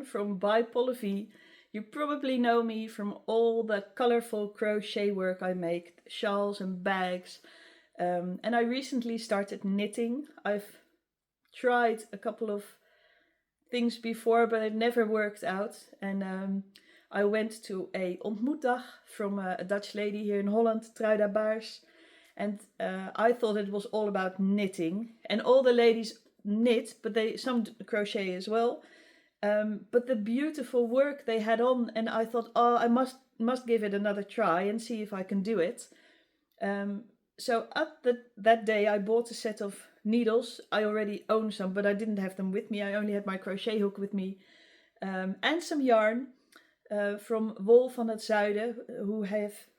from Bypollevie. You probably know me from all the colorful crochet work I make, shawls and bags. And I recently started knitting. I've tried a couple of things before, but it never worked out. And I went to a ontmoetdag from a Dutch lady here in Holland, Truida Baars. And I thought it was all about knitting. And all the ladies knit, but some crochet as well. But the beautiful work they had on, and I thought, oh, I must give it another try and see if I can do it. So that day I bought a set of needles. I already own some, but I didn't have them with me. I only had my crochet hook with me. And some yarn from Wol van het Zuiden,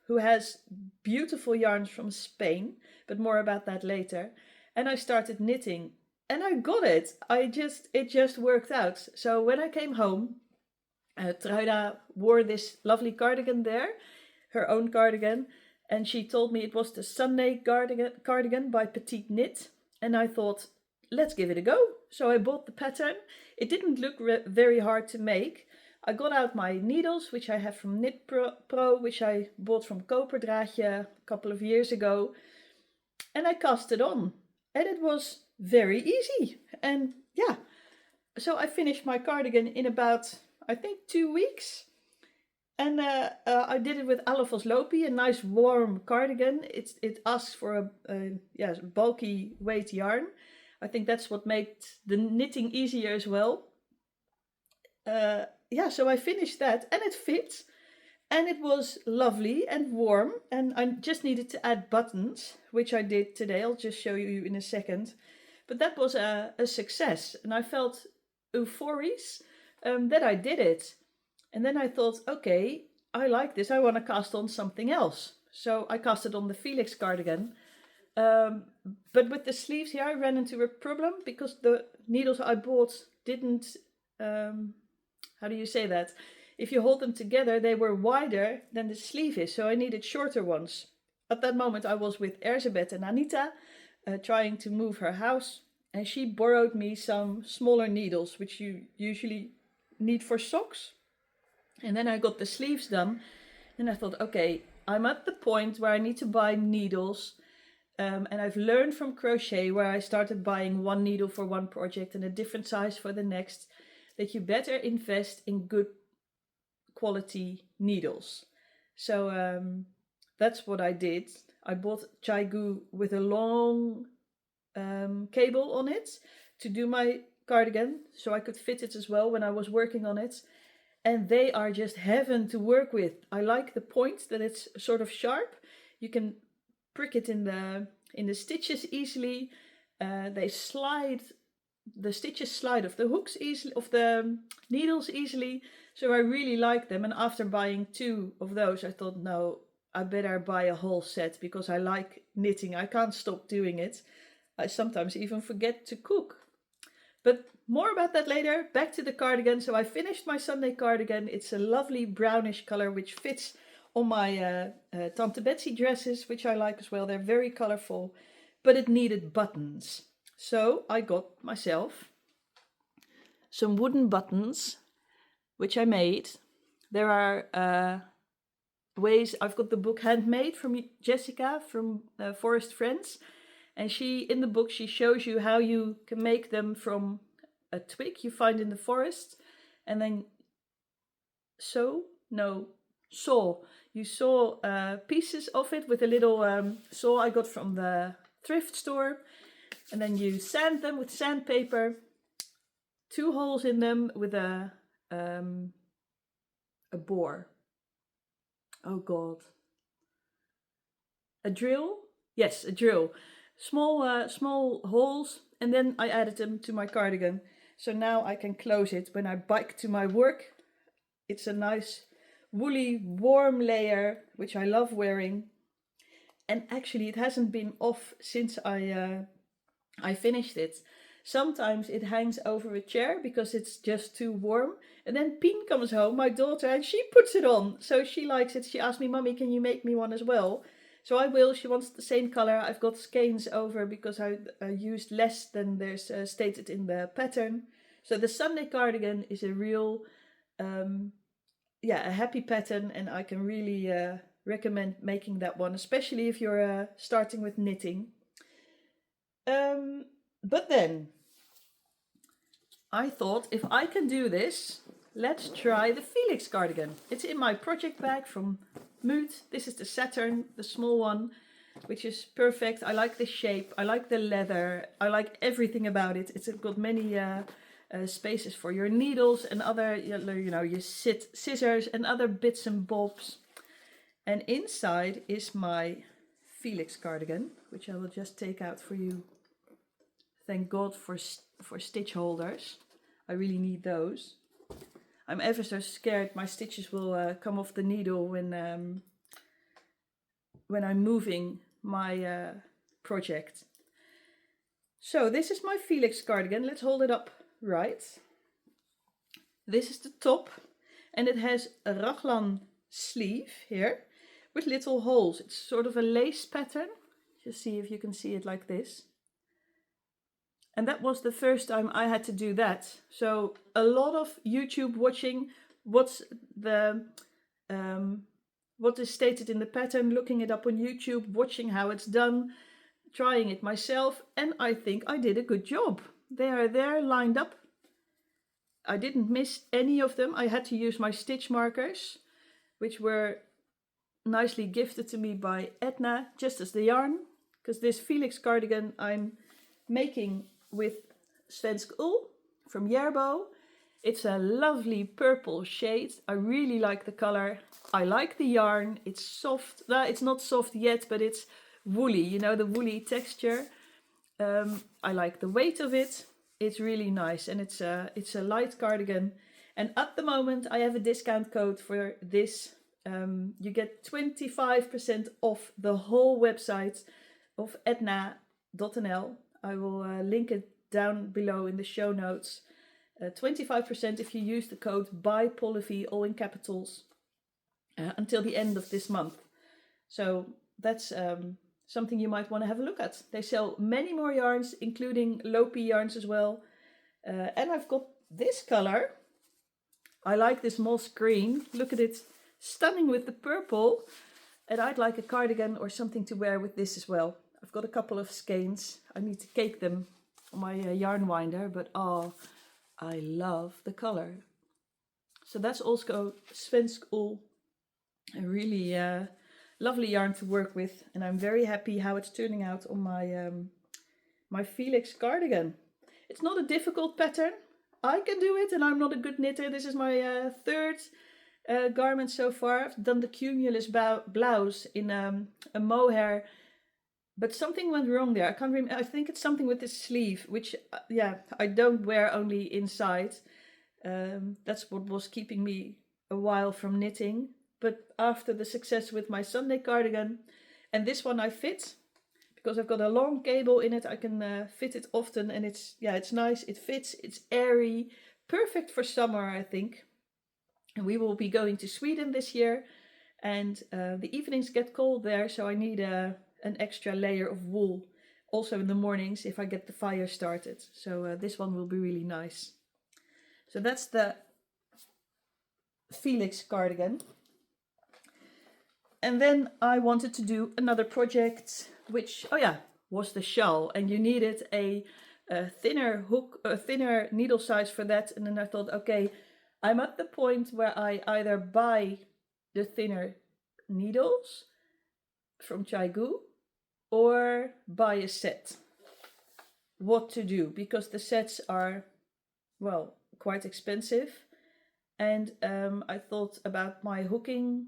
who has beautiful yarns from Spain, but more about that later. And I started knitting. And I got it. It just worked out. So when I came home, Truida wore this lovely cardigan there, her own cardigan. And she told me it was the Sunday cardigan by Petite Knit. And I thought, let's give it a go. So I bought the pattern. It didn't look very hard to make. I got out my needles, which I have from Knit Pro, which I bought from Koperdraadje a couple of years ago. And I cast it on. And it was very easy. And yeah, so I finished my cardigan in about, I think, 2 weeks. And I did it with Alafos a nice warm cardigan. It asks for a bulky weight yarn. I think that's what made the knitting easier as well. So I finished that and it fit. And it was lovely and warm. And I just needed to add buttons, which I did today. I'll just show you in a second. But that was a success. And I felt euphorious that I did it. And then I thought, okay, I like this. I want to cast on something else. So I casted on the Felix cardigan. But with the sleeves here, I ran into a problem because the needles I bought didn't, how do you say that? If you hold them together, they were wider than the sleeve is. So I needed shorter ones. At that moment, I was with Erzebeth and Anita trying to move her house. And she borrowed me some smaller needles, which you usually need for socks. And then I got the sleeves done. And I thought, okay, I'm at the point where I need to buy needles. And I've learned from crochet, where I started buying one needle for one project and a different size for the next, that you better invest in good quality needles. So that's what I did. I bought Chaigu with a long cable on it to do my cardigan, so I could fit it as well when I was working on it. And they are just heaven to work with. I like the point that it's sort of sharp. You can prick it in the stitches easily. They slide. The stitches slide off the hooks easily, of the needles easily. So I really like them. And after buying 2 of those, I thought, no, I better buy a whole set because I like knitting. I can't stop doing it. I sometimes even forget to cook. But more about that later. Back to the cardigan. So I finished my Sunday cardigan. It's a lovely brownish color which fits on my Tante Betsy dresses, which I like as well. They're very colorful, but it needed buttons. So I got myself some wooden buttons, which I made. There are ways. I've got the book Handmade from Jessica from Forest Friends. And in the book, she shows you how you can make them from a twig you find in the forest. And then saw. You saw pieces of it with a little saw I got from the thrift store. And then you sand them with sandpaper, 2 holes in them with a bore. Oh God. A drill? Yes, a drill. Small holes, and then I added them to my cardigan. So now I can close it when I bike to my work. It's a nice woolly, warm layer, which I love wearing. And actually it hasn't been off since I finished it. Sometimes it hangs over a chair because it's just too warm. And then Pien comes home, my daughter, and she puts it on. So she likes it. She asked me, Mummy, can you make me one as well? So I will. She wants the same color. I've got skeins over because I used less than there's stated in the pattern. So the Sunday cardigan is a real yeah, a happy pattern, and I can really recommend making that one, especially if you're starting with knitting. But then I thought, if I can do this, let's try the Felix cardigan. It's in my project bag from Mood. This is the Saturn, the small one, which is perfect. I like the shape, I like the leather, I like everything about it. It's got many spaces for your needles and other, your scissors and other bits and bobs. And inside is my Felix cardigan, which I will just take out for you. Thank God for stitch holders. I really need those. I'm ever so scared my stitches will come off the needle when I'm moving my project. So this is my Felix cardigan. Let's hold it up right. This is the top, and it has a raglan sleeve here with little holes. It's sort of a lace pattern. Just see if you can see it like this. And that was the first time I had to do that. So a lot of YouTube watching what is stated in the pattern, looking it up on YouTube, watching how it's done, trying it myself, and I think I did a good job. They are there lined up. I didn't miss any of them. I had to use my stitch markers, which were nicely gifted to me by Edna, just as the yarn, because this Felix cardigan I'm making with svensk wool from Järbo. It's a lovely purple shade. I really like the color. I like the yarn. It's soft. No, it's not soft yet, but it's woolly, the woolly texture. I like the weight of it. It's really nice, and it's a light cardigan. And at the moment I have a discount code for this. You get 25% off the whole website of edna.nl. I will link it down below in the show notes. 25% if you use the code Bypollevie, all in capitals, until the end of this month. So that's something you might want to have a look at. They sell many more yarns, including Lopi yarns as well. And I've got this color. I like this moss green. Look at it, stunning with the purple. And I'd like a cardigan or something to wear with this as well. I've got a couple of skeins. I need to cake them on my yarn winder, but oh, I love the color. So that's also svensk wool. A really lovely yarn to work with, and I'm very happy how it's turning out on my my Felix cardigan. It's not a difficult pattern. I can do it, and I'm not a good knitter. This is my third garment so far. I've done the cumulus blouse in a mohair, but something went wrong there. I can't remember. I think it's something with the sleeve, which I don't wear only inside. That's what was keeping me a while from knitting. But after the success with my Sunday cardigan, and this one I fit, because I've got a long cable in it, I can fit it often, and it's nice, it fits, it's airy, perfect for summer, I think. And we will be going to Sweden this year, and the evenings get cold there, so I need an extra layer of wool, also in the mornings if I get the fire started. So this one will be really nice. So that's the Felix cardigan. And then I wanted to do another project, which, was the shawl. And you needed a thinner hook, a thinner needle size for that. And then I thought, okay, I'm at the point where I either buy the thinner needles from Chaigu or buy a set. What to do? Because the sets are, well, quite expensive. And I thought about my hooking,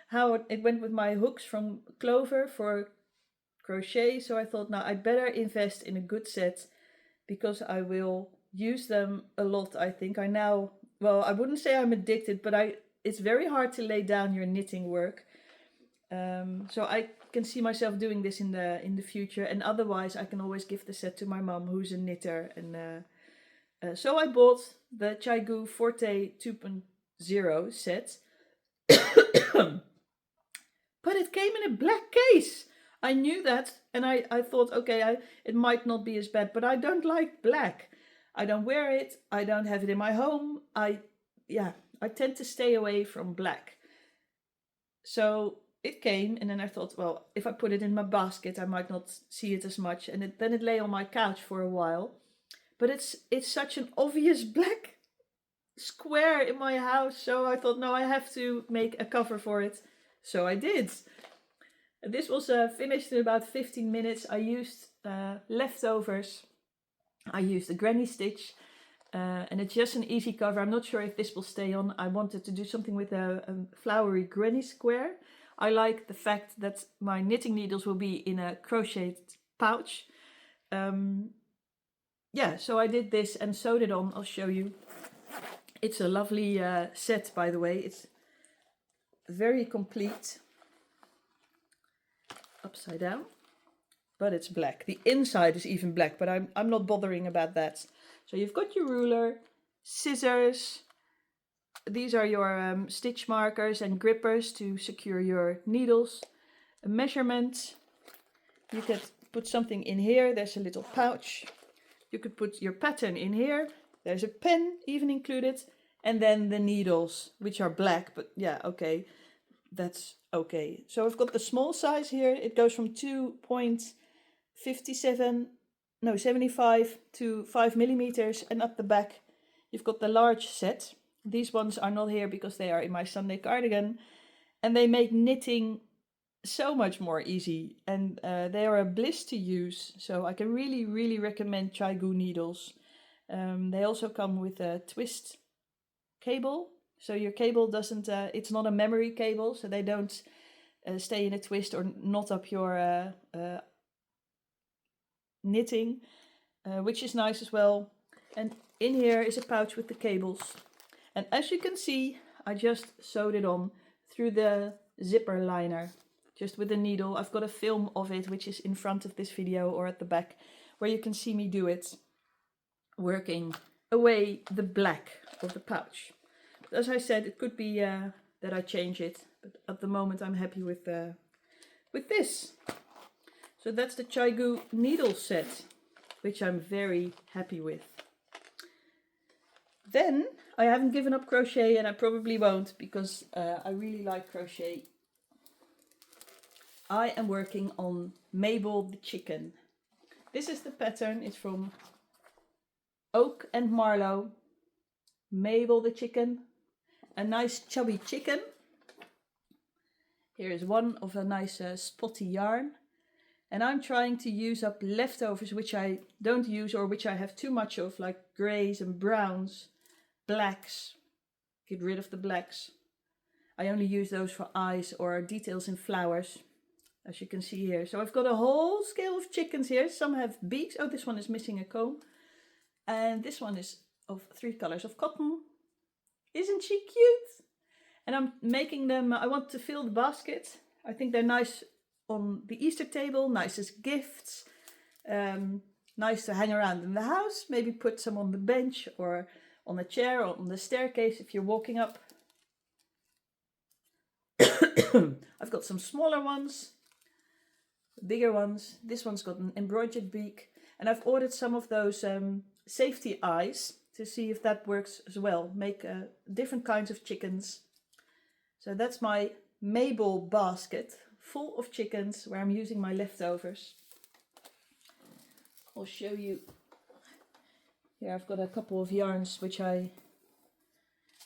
how it went with my hooks from Clover for crochet. So I thought, now I'd better invest in a good set, because I will use them a lot. I think I wouldn't say I'm addicted, but it's very hard to lay down your knitting work. So I can see myself doing this in the future, and otherwise I can always give the set to my mom, who's a knitter. And so I bought the Chaigu Forte 2.0 set. But it came in a black case. I knew that, and I thought, okay, it might not be as bad, but I don't like black. I don't wear it. I don't have it in my home. I tend to stay away from black. So it came, and then I thought, well, if I put it in my basket, I might not see it as much. And then it lay on my couch for a while. But it's such an obvious black square in my house. So I thought, no, I have to make a cover for it. So I did. And this was finished in about 15 minutes. I used leftovers. I used a granny stitch. And it's just an easy cover. I'm not sure if this will stay on. I wanted to do something with a flowery granny square. I like the fact that my knitting needles will be in a crocheted pouch. Yeah, so I did this and sewed it on. I'll show you. It's a lovely set, by the way. It's very complete. Upside down. But it's black. The inside is even black, but I'm not bothering about that. So you've got your ruler, scissors. These are your stitch markers and grippers to secure your needles. A measurement. You could put something in here. There's a little pouch. You could put your pattern in here. There's a pen even included. And then the needles, which are black. But yeah, okay. That's okay. So I've got the small size here. It goes from 75 to 5 millimeters. And at the back, you've got the large set. These ones are not here because they are in my Sunday cardigan. And they make knitting so much more easy. And they are a bliss to use. So I can really, really recommend Chai-Gu needles. They also come with a twist cable. So your cable doesn't, it's not a memory cable. So they don't stay in a twist or knot up your knitting. Which is nice as well. And in here is a pouch with the cables. And as you can see, I just sewed it on through the zipper liner. Just with a needle. I've got a film of it, which is in front of this video or at the back, where you can see me do it. Working away the black of the pouch. But as I said, it could be that I change it. But at the moment I'm happy with this. So that's the Chai-Gu needle set, which I'm very happy with. Then I haven't given up crochet, and I probably won't, because I really like crochet. I am working on Mabel the chicken. This is the pattern. It's from Oak and Marlow. Mabel the chicken. A nice chubby chicken. Here is one of a nice spotty yarn. And I'm trying to use up leftovers which I don't use or which I have too much of, like greys and browns, blacks. Get rid of the blacks. I only use those for eyes or details in flowers, as you can see here. So I've got a whole scale of chickens here. Some have beaks. Oh, this one is missing a comb. And this one is of 3 colors of cotton. Isn't she cute? And I'm making them, I want to fill the basket. I think they're nice on the Easter table, nice as gifts, nice to hang around in the house, maybe put some on the bench or on a chair or on the staircase if you're walking up. I've got some smaller ones, bigger ones. This one's got an embroidered beak, and I've ordered some of those safety eyes to see if that works as well. Make different kinds of chickens. So that's my Mabel basket, full of chickens, where I'm using my leftovers. I'll show you. Here I've got a couple of yarns which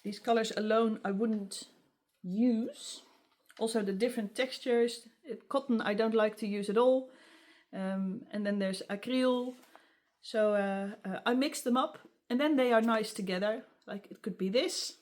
these colors alone I wouldn't use. Also the different textures. Cotton I don't like to use at all. And then there's acrylic. So I mix them up and then they are nice together. Like it could be this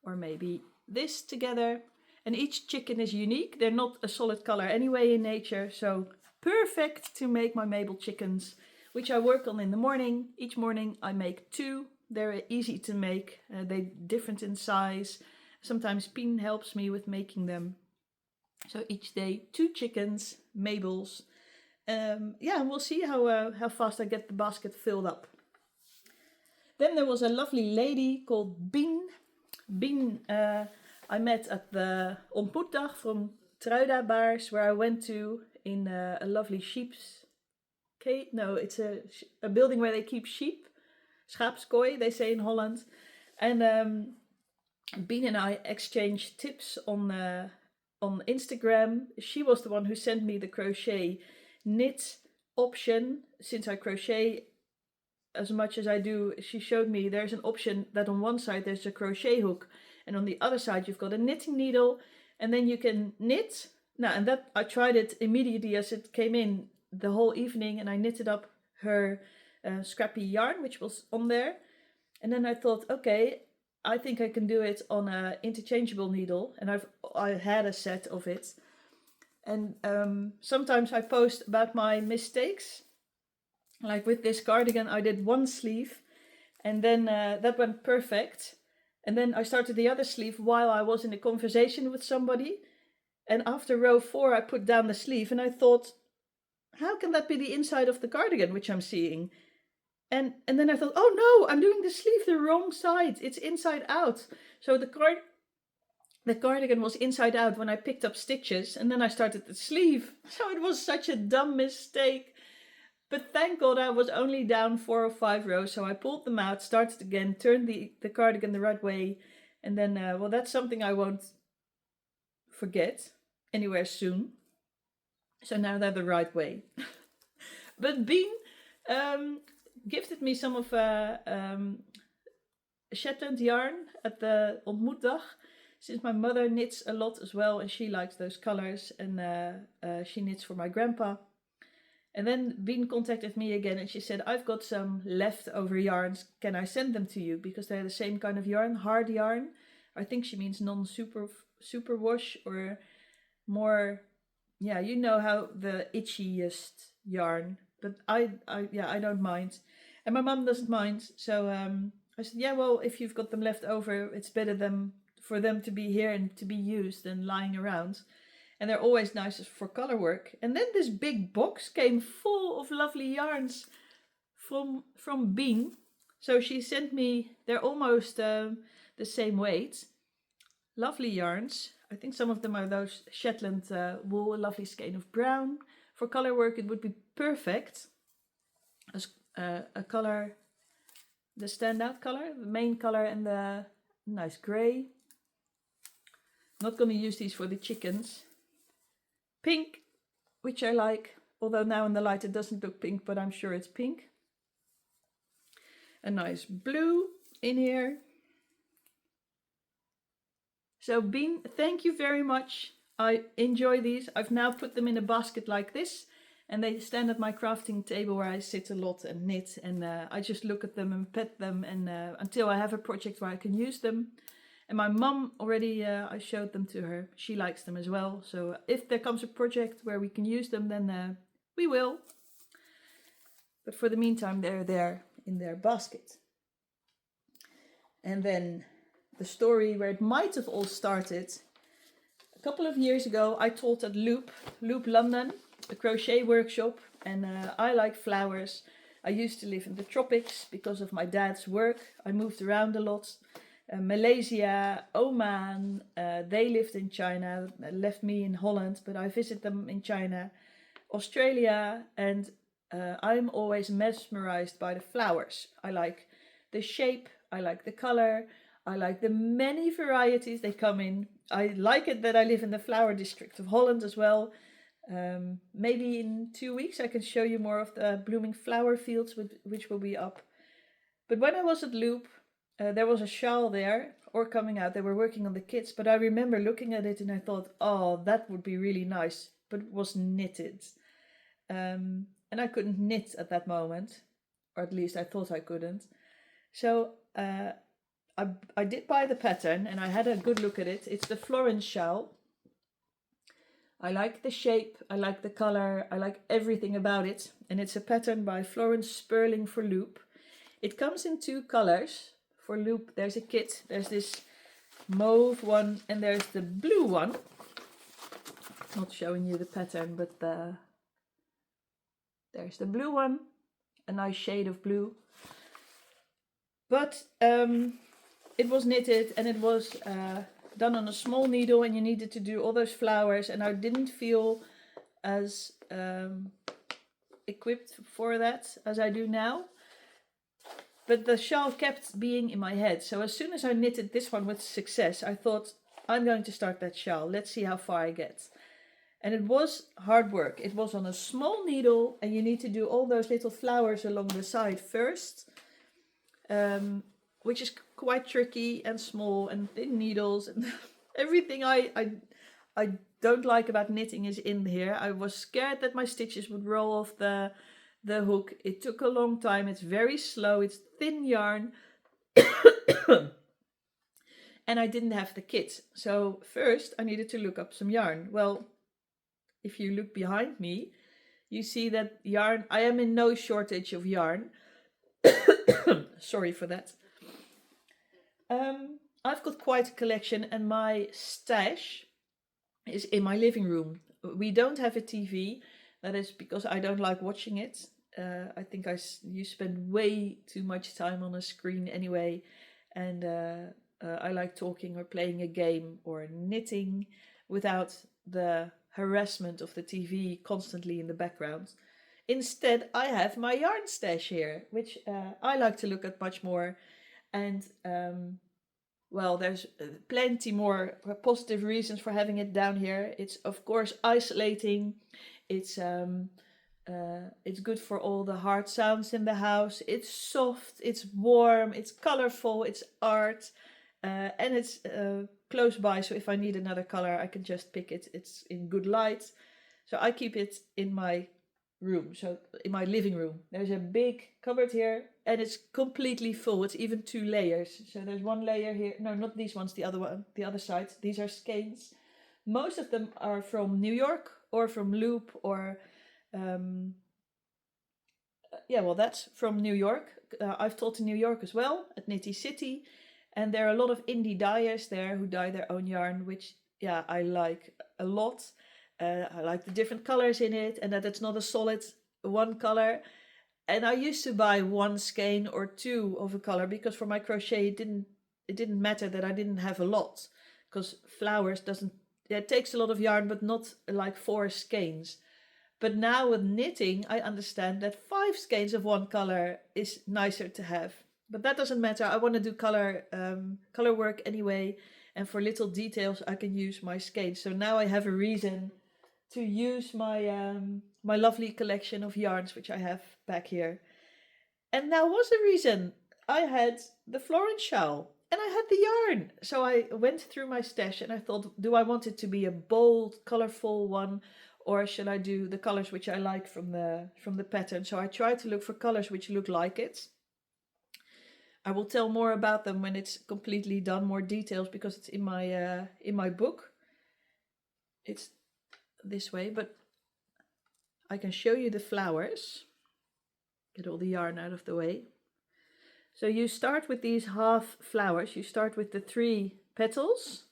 or maybe this together. And each chicken is unique. They're not a solid color anyway in nature. So perfect to make my Mabel chickens, which I work on in the morning. Each morning I make 2. They're easy to make. They're different in size. Sometimes Pien helps me with making them. So each day 2 chickens, Mabels. Yeah, and we'll see how fast I get the basket filled up. Then there was a lovely lady called Bien. Bien I met at the ontmoetdag from Truidabaars, where I went to in a lovely sheep's cage. No, it's a building where they keep sheep. schaapskooi, they say in Holland. And Bean and I exchanged tips on Instagram. She was the one who sent me the crochet knit option. Since I crochet as much as I do, she showed me there's an option that on one side there's a crochet hook, and on the other side you've got a knitting needle, and then you can knit. Now, and that I tried it immediately as it came in the whole evening, and I knitted up her scrappy yarn, which was on there. And then I thought, okay, I think I can do it on an interchangeable needle, and I had a set of it. And sometimes I post about my mistakes. Like with this cardigan, I did one sleeve, and then that went perfect. And then I started the other sleeve while I was in a conversation with somebody. And after row 4, I put down the sleeve, and I thought, how can that be the inside of the cardigan, which I'm seeing? And then I thought, oh no, I'm doing the sleeve the wrong side. It's inside out. So the cardigan was inside out when I picked up stitches, and then I started the sleeve. So it was such a dumb mistake. But thank God I was only down 4 or 5 rows, so I pulled them out, started again, turned the cardigan the right way, and then, well, that's something I won't forget anywhere soon. So now they're the right way. But Bean gifted me some of Shetland yarn at the ontmoetdag, since my mother knits a lot as well, and she likes those colors, and she knits for my grandpa. And then Bean contacted me again, and she said, I've got some leftover yarns. Can I send them to you? Because they're the same kind of yarn, hard yarn. I think she means non-super wash, or more, yeah, you know how the itchiest yarn. But I don't mind. And my mum doesn't mind. So I said, yeah, well, if you've got them left over, it's better for them to be here and to be used than lying around. And they're always nice for color work. And then this big box came full of lovely yarns from Bean. So she sent me, they're almost the same weight. Lovely yarns. I think some of them are those Shetland wool, a lovely skein of brown. For color work it would be perfect. As a color, the standout color, the main color, and the nice grey. Not going to use these for the chickens. Pink, which I like, although now in the light it doesn't look pink, but I'm sure it's pink. A nice blue in here. So Bean, thank you very much. I enjoy these. I've now put them in a basket like this, and they stand at my crafting table where I sit a lot and knit, and I just look at them and pet them, and until I have a project where I can use them. And my mum already, I showed them to her. She likes them as well. So if there comes a project where we can use them, then we will. But for the meantime, they're there in their basket. And then the story where it might have all started. A couple of years ago, I taught at Loop London, a crochet workshop. And I like flowers. I used to live in the tropics because of my dad's work. I moved around a lot. Malaysia, Oman, they lived in China, left me in Holland, but I visit them in China, Australia, and I'm always mesmerized by the flowers. I like the shape, I like the color, I like the many varieties they come in. I like it that I live in the flower district of Holland as well. Maybe in 2 weeks I can show you more of the blooming flower fields which will be up. But when I was at Loop, there was a shawl there, or coming out. They were working on the kits, but I remember looking at it and I thought, oh, that would be really nice, but it was knitted. And I couldn't knit at that moment, or at least I thought I couldn't. So I did buy the pattern, and I had a good look at it. It's the Florence shawl. I like the shape, I like the color, I like everything about it. And it's a pattern by Florence Sperling for Loop. It comes in 2 colors. For Loop, there's a kit. There's this mauve one, and there's the blue one. Not showing you the pattern, but there's the blue one. A nice shade of blue. But it was knitted, and it was done on a small needle, and you needed to do all those flowers, and I didn't feel as equipped for that as I do now. But the shawl kept being in my head. So as soon as I knitted this one with success, I thought, I'm going to start that shawl. Let's see how far I get. And it was hard work. It was on a small needle, and you need to do all those little flowers along the side first, which is quite tricky and small and thin needles and everything I don't like about knitting is in here. I was scared that my stitches would roll off the hook. It took a long time. It's very slow. It's thin yarn. And I didn't have the kit. So first I needed to look up some yarn. Well, if you look behind me, you see that yarn, I am in no shortage of yarn. Sorry for that. I've got quite a collection, and my stash is in my living room. We don't have a TV. That is because I don't like watching it. I think you spend way too much time on a screen anyway. And I like talking or playing a game or knitting without the harassment of the TV constantly in the background. Instead, I have my yarn stash here, which I like to look at much more. And well, there's plenty more positive reasons for having it down here. It's of course isolating. It's good for all the hard sounds in the house. It's soft, it's warm, it's colorful, it's art, and it's close by. So if I need another color, I can just pick it. It's in good light. So I keep it in my room, so in my living room. There's a big cupboard here, and it's completely full. It's even 2 layers. So there's one layer here. No, not these ones, the other one, the other side. These are skeins. Most of them are from New York or from Loop or yeah, well, that's from New York. I've taught in New York as well, at Knitty City, and there are a lot of indie dyers there who dye their own yarn, which yeah, I like a lot. I like the different colors in it, and that it's not a solid one color. And I used to buy 1 skein or 2 of a color, because for my crochet it didn't matter that I didn't have a lot, because flowers doesn't, yeah, it takes a lot of yarn, but not like 4 skeins. But now with knitting, I understand that 5 skeins of one color is nicer to have. But that doesn't matter. I want to do color work anyway, and for little details I can use my skeins. So now I have a reason to use my my lovely collection of yarns, which I have back here. And now was the reason. I had the Florence shawl and I had the yarn. So I went through my stash and I thought, do I want it to be a bold, colorful one, or should I do the colors which I like from the pattern? So I tried to look for colors which look like it. I will tell more about them when it's completely done, more details, because it's in my book. It's this way, but I can show you the flowers. Get all the yarn out of the way. So you start with these half flowers. You start with the 3 petals.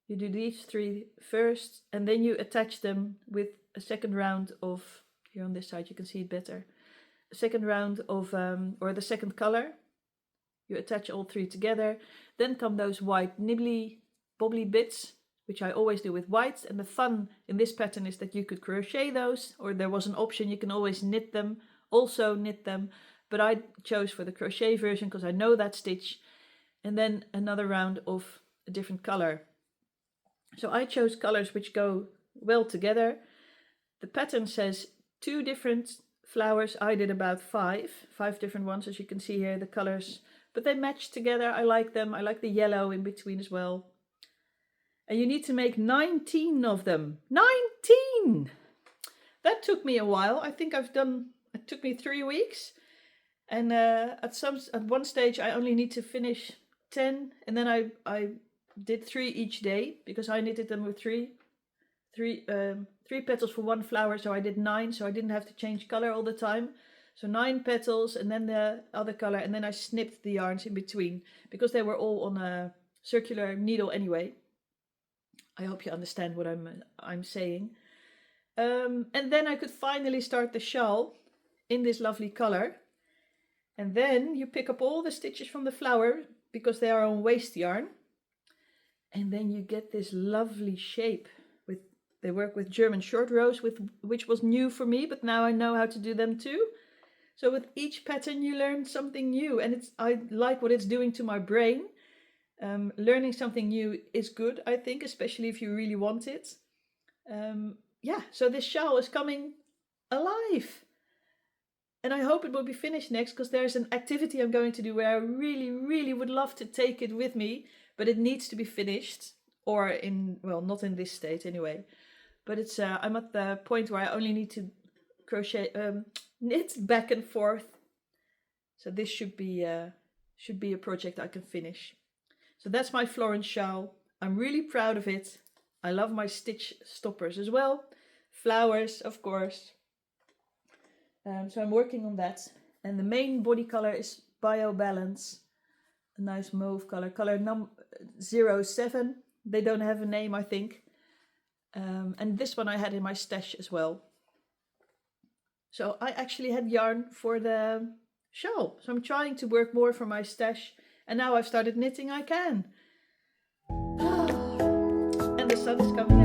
You do these 3 first, and then you attach them with a second round of, here on this side you can see it better, a second round of, or the second color. You attach all 3 together. Then come those white nibbly bobbly bits, which I always do with whites. And the fun in this pattern is that you could crochet those, or there was an option, you can always knit them, but I chose for the crochet version because I know that stitch. And then another round of a different color. So I chose colors which go well together. The pattern says 2 different flowers. I did about 5 different ones, as you can see here, the colors, but they match together. I like them. I like the yellow in between as well. And you need to make 19 of them. 19! That took me a while. I think it took me 3 weeks. And at one stage I only need to finish 10, and then I did 3 each day, because I knitted them with 3 petals for 1 flower, so I did 9, so I didn't have to change color all the time. So 9 petals, and then the other color, and then I snipped the yarns in between, because they were all on a circular needle anyway. I hope you understand what I'm saying. And then I could finally start the shawl in this lovely color. And then you pick up all the stitches from the flower, because they are on waste yarn. And then you get this lovely shape. They work with German short rows, which was new for me, but now I know how to do them too. So with each pattern you learn something new, and I like what it's doing to my brain. Learning something new is good, I think, especially if you really want it. Yeah, so this shawl is coming alive. And I hope it will be finished next, because there's an activity I'm going to do where I really, really would love to take it with me, but it needs to be finished, or well, not in this state anyway. But it's I'm at the point where I only need to knit back and forth. So this should be a project I can finish. So that's my Florence shawl. I'm really proud of it. I love my stitch stoppers as well. Flowers, of course. So I'm working on that. And the main body color is Bio Balance. A nice mauve color. Color 07. They don't have a name, I think. And this one I had in my stash as well. So I actually had yarn for the shawl. So I'm trying to work more from my stash. And now I've started knitting, I can. And the sun is coming out.